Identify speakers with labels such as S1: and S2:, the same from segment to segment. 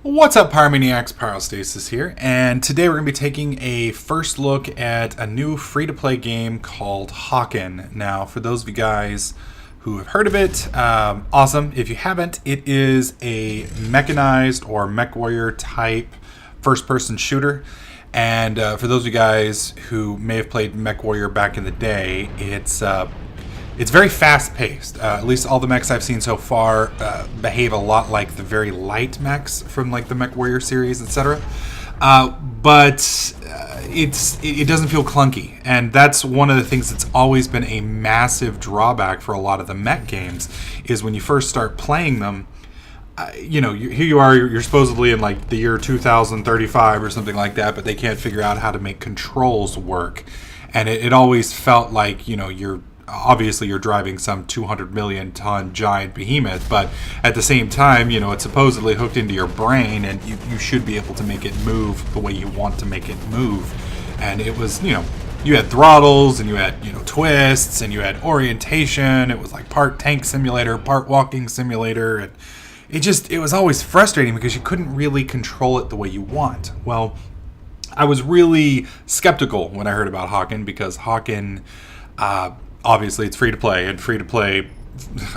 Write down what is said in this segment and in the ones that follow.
S1: What's up, Pyromaniacs? Pyrostasis here, and today we're going to be taking a first look at a new free-to-play game called Hawken. Now, for those of you guys who have heard of it, awesome. If you haven't, it is a mechanized or mech warrior type first-person shooter. And for those of you guys who may have played Mech Warrior back in the day, it's very fast-paced. At least all the mechs I've seen so far behave a lot like the very light mechs from like the Mech Warrior series, etc. But it doesn't feel clunky, and that's one of the things that's always been a massive drawback for a lot of the mech games. Is when you first start playing them, here you are, you're supposedly in like the year 2035 or something like that, but they can't figure out how to make controls work, and it always felt like you're driving some 200 million ton giant behemoth, but at the same time, it's supposedly hooked into your brain, and you should be able to make it move the way you want to make it move. And it was, you had throttles, and you had, twists, and you had orientation. It was like part tank simulator, part walking simulator, and it was always frustrating because you couldn't really control it the way you want. Well, I was really skeptical when I heard about Hawken, because Hawken, obviously it's free to play, and free to play,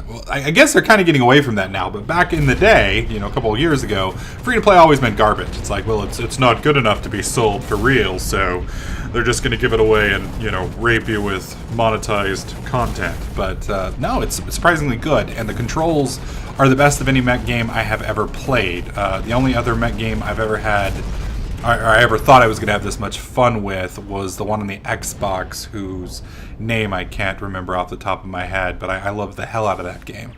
S1: well, I guess they're kind of getting away from that now, but back in the day, a couple of years ago, free to play always meant garbage. It's like, well, it's not good enough to be sold for real, so they're just going to give it away and, rape you with monetized content. But no, it's surprisingly good, and the controls are the best of any mech game I have ever played. The only other mech game I've ever had, or I ever thought I was going to have this much fun with, was the one on the Xbox, whose name I can't remember off the top of my head, but I love the hell out of that game.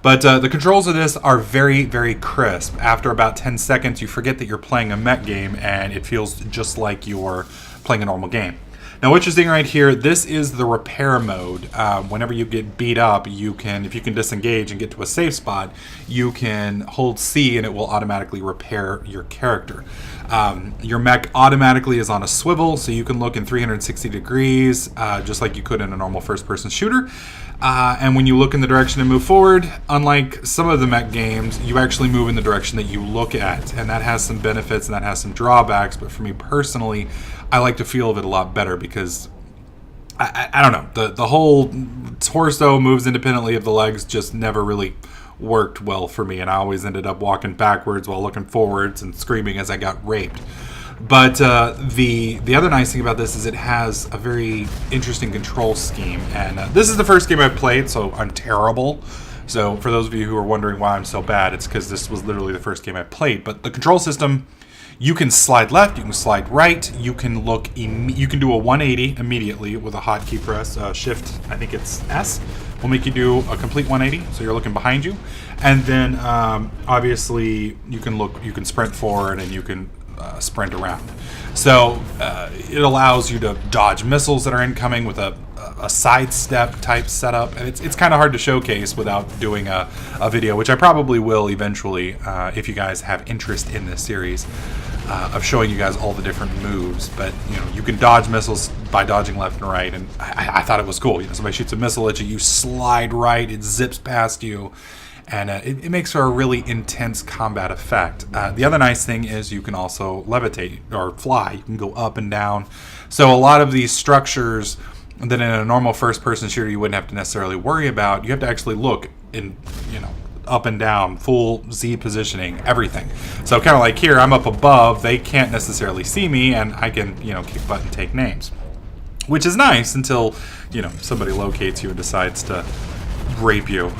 S1: But the controls of this are very, very crisp. After about 10 seconds, you forget that you're playing a mech game, and it feels just like you're playing a normal game. Now, what you're seeing right here, this is the repair mode. Whenever you get beat up, if you can disengage and get to a safe spot, you can hold C and it will automatically repair your character. Your mech automatically is on a swivel, so you can look in 360 degrees, just like you could in a normal first-person shooter. And when you look in the direction to move forward, unlike some of the mech games, you actually move in the direction that you look at. And that has some benefits and that has some drawbacks, but for me personally, I like the feel of it a lot better because, I don't know, the whole torso moves independently of the legs just never really worked well for me, and I always ended up walking backwards while looking forwards and screaming as I got raped. But the other nice thing about this is it has a very interesting control scheme, and this is the first game I've played, so I'm terrible. So for those of you who are wondering why I'm so bad, it's because this was literally the first game I played. But the control system, you can slide left, you can slide right, you can you can do a 180 immediately with a hotkey press. Shift, I think it's S, will make you do a complete 180, so you're looking behind you. And then obviously you can sprint forward, and you can sprint around. So it allows you to dodge missiles that are incoming with a sidestep type setup, and it's kind of hard to showcase without doing a video, which I probably will eventually if you guys have interest in this series, of showing you guys all the different moves. But you can dodge missiles by dodging left and right, and I thought it was cool. Somebody shoots a missile at you, you slide right, it zips past you, and it makes for a really intense combat effect. The other nice thing is you can also levitate or fly. You can go up and down. So a lot of these structures that in a normal first-person shooter you wouldn't have to necessarily worry about, you have to actually look in, up and down, full Z positioning, everything. So kind of like here, I'm up above, they can't necessarily see me, and I can, kick butt and take names. Which is nice until, somebody locates you and decides to rape you.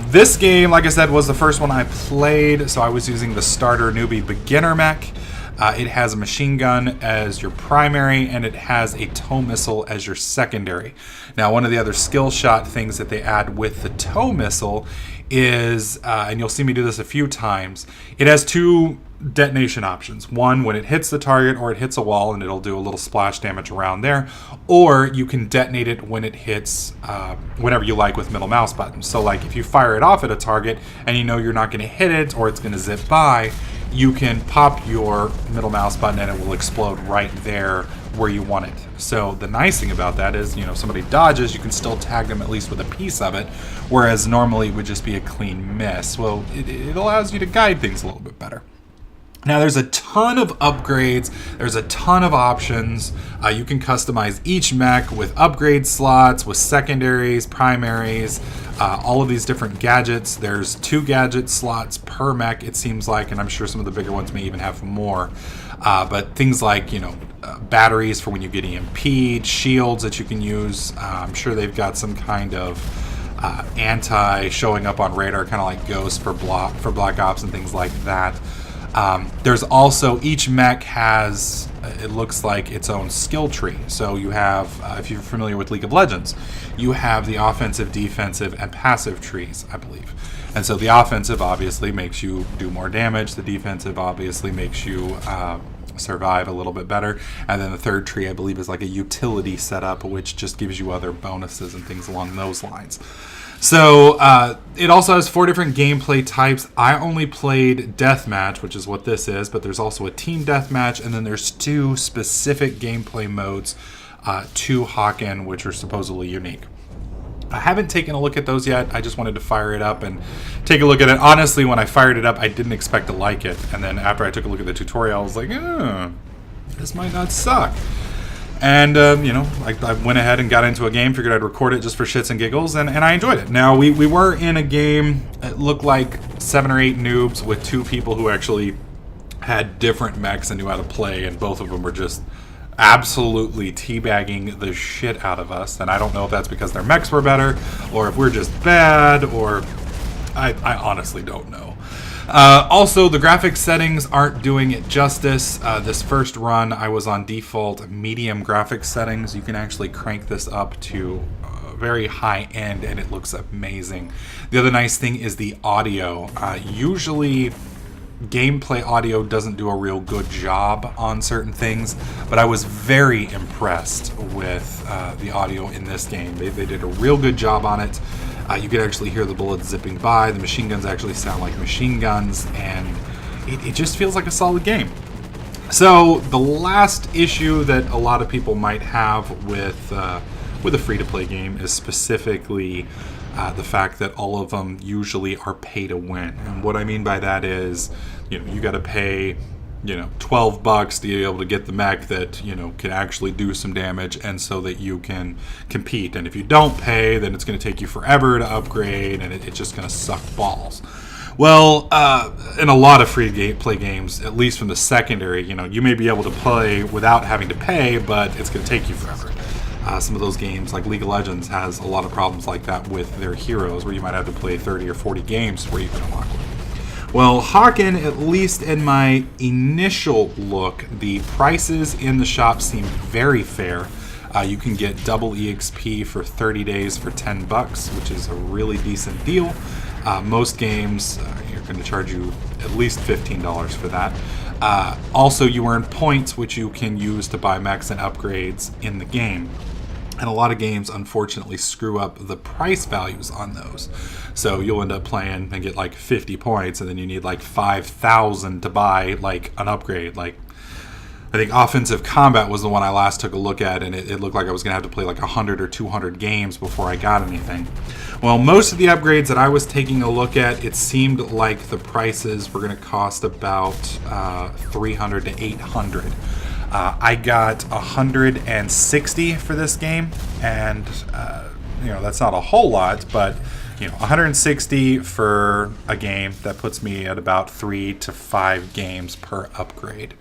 S1: This game, like I said, was the first one I played, so I was using the starter newbie beginner mech. It has a machine gun as your primary, and it has a tow missile as your secondary. Now, one of the other skill shot things that they add with the tow missile is, and you'll see me do this a few times, it has two detonation options. One, when it hits the target or it hits a wall, and it'll do a little splash damage around there, or you can detonate it when it hits whenever you like with middle mouse button. So like if you fire it off at a target and you're not going to hit it or it's going to zip by, you can pop your middle mouse button and it will explode right there where you want it. So the nice thing about that is, if somebody dodges, you can still tag them at least with a piece of it, whereas normally it would just be a clean miss. Well, it allows you to guide things a little bit better. Now, there's a ton of upgrades. There's a ton of options. You can customize each mech with upgrade slots, with secondaries, primaries, all of these different gadgets. There's 2 gadget slots per mech, it seems like, and I'm sure some of the bigger ones may even have more. But things like, batteries for when you get EMP'd, shields that you can use. I'm sure they've got some kind of anti showing up on radar, kind of like Ghost for Black Ops and things like that. There's also, each mech has, it looks like, its own skill tree. So you have, if you're familiar with League of Legends, you have the offensive, defensive, and passive trees, I believe. And so the offensive obviously makes you do more damage. The defensive obviously makes you survive a little bit better. And then the third tree, I believe, is like a utility setup, which just gives you other bonuses and things along those lines. So it also has 4 different gameplay types. I only played deathmatch, which is what this is, but there's also a team deathmatch, and then there's 2 specific gameplay modes to Hawken, which are supposedly unique. I haven't taken a look at those yet. I just wanted to fire it up and take a look at it. Honestly, when I fired it up, I didn't expect to like it. And then after I took a look at the tutorial, I was like, this might not suck. And, I went ahead and got into a game, figured I'd record it just for shits and giggles, and I enjoyed it. Now, we were in a game, it looked like 7 or 8 noobs with 2 people who actually had different mechs and knew how to play, and both of them were just absolutely teabagging the shit out of us. And I don't know if that's because their mechs were better, or if we're just bad, or I honestly don't know. Also, the graphics settings aren't doing it justice. This first run, I was on default medium graphics settings. You can actually crank this up to very high end, and it looks amazing. The other nice thing is the audio. Usually, gameplay audio doesn't do a real good job on certain things, but I was very impressed with the audio in this game. They did a real good job on it. You can actually hear the bullets zipping by. The machine guns actually sound like machine guns, and it just feels like a solid game. So the last issue that a lot of people might have with a free-to-play game is specifically the fact that all of them usually are pay to win. And what I mean by that is, you got to pay $12 to be able to get the mech that can actually do some damage, and so that you can compete. And if you don't pay, then it's going to take you forever to upgrade, and it's just going to suck balls. Well, in a lot of free-play games, at least from the secondary, you may be able to play without having to pay, but it's going to take you forever. Some of those games, like League of Legends, has a lot of problems like that with their heroes, where you might have to play 30 or 40 games before you can unlock one. Well, Hawken, at least in my initial look, the prices in the shop seem very fair. You can get double EXP for 30 days for $10, which is a really decent deal. Most games, you're going to charge you at least $15 for that. Also, you earn points, which you can use to buy mechs and upgrades in the game. And a lot of games, unfortunately, screw up the price values on those. So you'll end up playing and get like 50 points, and then you need like 5,000 to buy like an upgrade. Like, I think Offensive Combat was the one I last took a look at, and it looked like I was going to have to play like 100 or 200 games before I got anything. Well, most of the upgrades that I was taking a look at, it seemed like the prices were going to cost about 300 to 800. I got 160 for this game, and that's not a whole lot, but 160 for a game, that puts me at about 3 to 5 games per upgrade,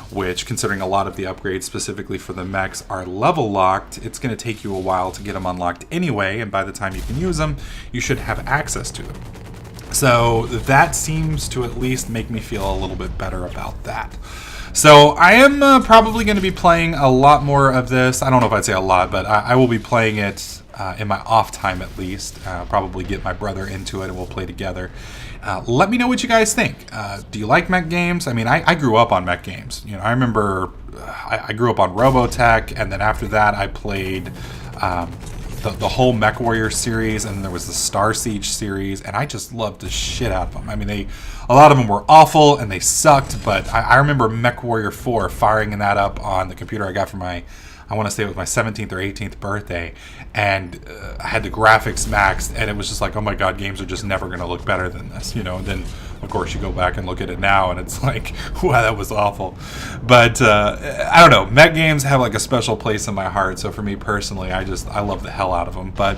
S1: which, considering a lot of the upgrades specifically for the mechs are level locked, it's going to take you a while to get them unlocked anyway, and by the time you can use them, you should have access to them. So that seems to at least make me feel a little bit better about that. So I am probably going to be playing a lot more of this. I don't know if I'd say a lot, but I will be playing it in my off time at least. Probably get my brother into it and we'll play together. Let me know what you guys think. Do you like mech games? I mean, I grew up on mech games. I remember I grew up on Robotech, and then after that I played the whole Mech Warrior series, and then there was the Star Siege series, and I just loved the shit out of them. I mean, a lot of them were awful and they sucked, but I remember Mech Warrior 4, firing that up on the computer I got from my I want to say it was my 17th or 18th birthday, and I had the graphics maxed, and it was just like, oh my god, games are just never going to look better than this, you know. And then of course you go back and look at it now, and it's like, wow, that was awful. But I don't know, mech games have like a special place in my heart. So for me personally, I love the hell out of them. But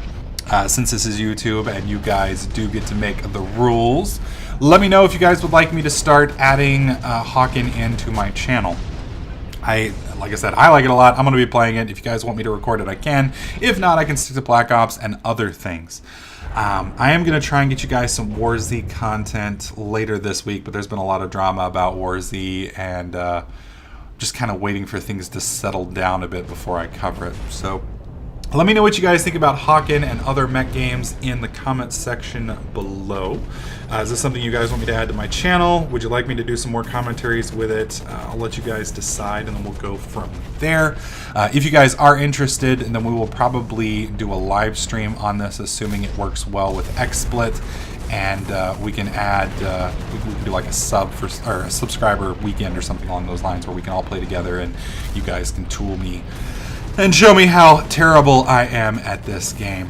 S1: since this is YouTube and you guys do get to make the rules, let me know if you guys would like me to start adding Hawken into my channel. Like I said, I like it a lot. I'm going to be playing it. If you guys want me to record it, I can. If not, I can stick to Black Ops and other things. I am going to try and get you guys some War Z content later this week, but there's been a lot of drama about War Z, and just kind of waiting for things to settle down a bit before I cover it. So let me know what you guys think about Hawken and other mech games in the comments section below. Is this something you guys want me to add to my channel? Would you like me to do some more commentaries with it? I'll let you guys decide, and then we'll go from there. If you guys are interested, and then we will probably do a live stream on this, assuming it works well with XSplit, and we can add, we can do like a subscriber weekend or something along those lines, where we can all play together, and you guys can tool me and show me how terrible I am at this game.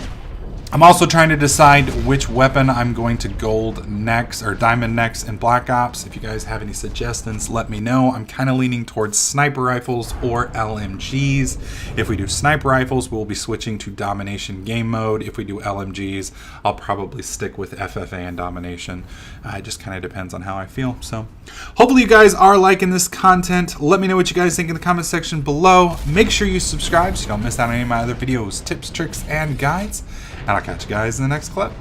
S1: I'm also trying to decide which weapon I'm going to gold next, or diamond next in Black Ops. If you guys have any suggestions, let me know. I'm kind of leaning towards sniper rifles or LMGs. If we do sniper rifles, we'll be switching to domination game mode. If we do LMGs, I'll probably stick with FFA and domination. It just kind of depends on how I feel. So hopefully you guys are liking this content. Let me know what you guys think in the comment section below. Make sure you subscribe so you don't miss out on any of my other videos, tips, tricks, and guides. And I'll catch you guys in the next clip.